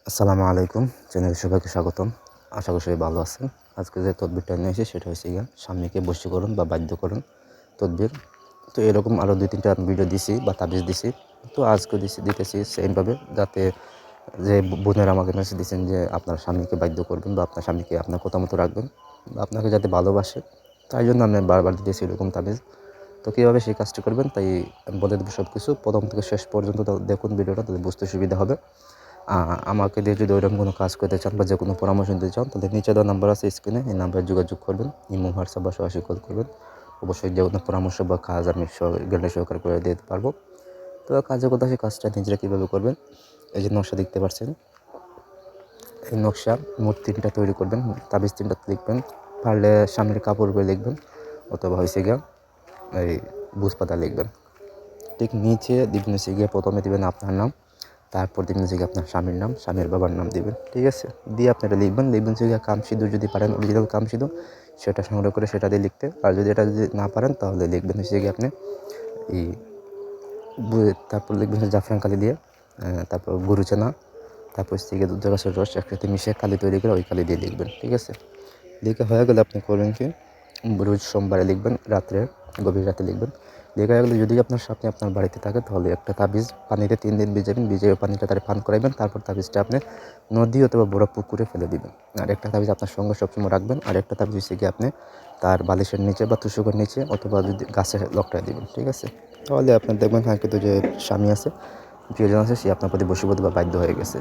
আসসালামু আলাইকুম। চ্যানেলে সবাইকে স্বাগতম। আশা করি সবাই ভালো আছেন। আজকে যে তদবিরটা নিয়ে এসেছি সেটা হচ্ছে গিয়ে স্বামীকে বশীকরণ বা বাধ্যকরণ তদবির। তো এরকম আরও ২-৩টা ভিডিও দিছি বা তাবিজ দিছি। তো আজকে দিতেছি সেমভাবে, যাতে যে বোনেরা আমাকে মেসেজ দিয়েছেন যে আপনার স্বামীকে বাধ্য করবেন বা আপনার স্বামীকে আপনার কথা মতো রাখবেন বা আপনাকে যাতে ভালোবাসে, তাই জন্য আমি বারবার দিতেছি এরকম তাবিজ। তো কীভাবে সেই কাজটি করবেন তাই আমি বলে দেবো সব কিছু। প্রথম থেকে শেষ পর্যন্ত দেখুন ভিডিওটা, তাহলে বুঝতে সুবিধা হবে। আমাকে দিয়ে যদি ওইরকম কোনো কাজ করতে চান বা যে কোনো পরামর্শ নিতে চান, তাহলে নিচে দেওয়া নাম্বার আছে স্ক্রিনে, এই নাম্বারে যোগাযোগ করবেন। ইমো, হোয়াটসঅ্যাপ বা সরাসরি কল করবেন। অবশ্যই যে কোনো পরামর্শ বা কাজ আমি গ্যারান্টি সহকারে করে দিতে পারবো। তো কাজের কথা, সেই কাজটা নিজেরা কীভাবে করবেন, এই যে নকশা দেখতে পাচ্ছেন, এই নকশা মোট 3টা তৈরি করবেন। তাবিজ 3টা লিখবেন, পারলে স্বামীর কাপড় উপরে লিখবেন অথবা হয়েছে গিয়া এই ভোজপাতা লিখবেন। ঠিক নিচে দিবেন হচ্ছে গিয়ে, প্রথমে দিবেন আপনার নাম, তারপর দিবেন হচ্ছে গিয়ে আপনার স্বামীর নাম, স্বামীর বাবার নাম দিবেন, ঠিক আছে? দিয়ে আপনারা লিখবেন হচ্ছে গিয়ে কামসিঁদুর, যদি পারেন অরিজিনাল কামসিঁদুর সেটা সংগ্রহ করে সেটা দিয়ে লিখতে। আর যদি না পারেন তাহলে লিখবেন হচ্ছে গিয়ে আপনি এই তারপর লিখবেন হচ্ছে জাফরান কালি দিয়ে, তারপর গরু চেনা, তারপর হচ্ছে গিয়ে দুধ গাছের রস একসাথে মিশিয়ে কালি তৈরি করে ওই কালি দিয়ে লিখবেন, ঠিক আছে? লিখে হয়ে গেলে আপনি করবেন কি, রোজ সোমবারে লিখবেন, রাত্রে গভীর রাতে লিখবেন। লেখা হয়ে গেলে যদি আপনার স্বপ্নে আপনার বাড়িতে থাকে, তাহলে একটা তাবিজ পানিতে 3 দিন ভিজাবেন, ভিজিয়ে পানিটা তারে পান করাইবেন। তারপর তাবিজটা আপনি নদী অথবা বড় পুকুরে ফেলে দিবেন। আর একটা তাবিজ আপনার সঙ্গে সবসময় রাখবেন। আর একটা তাবিজ হচ্ছে গিয়ে আপনি তার বালিশের নিচে বা তুষকের নিচে অথবা যদি গাছে লকটায় দিবেন, ঠিক আছে? তাহলে আপনার দেখবেন কিন্তু যে স্বামী আছে, প্রিয়জন আছে, সে আপনার প্রতি বশীভূত বা বাধ্য হয়ে গেছে।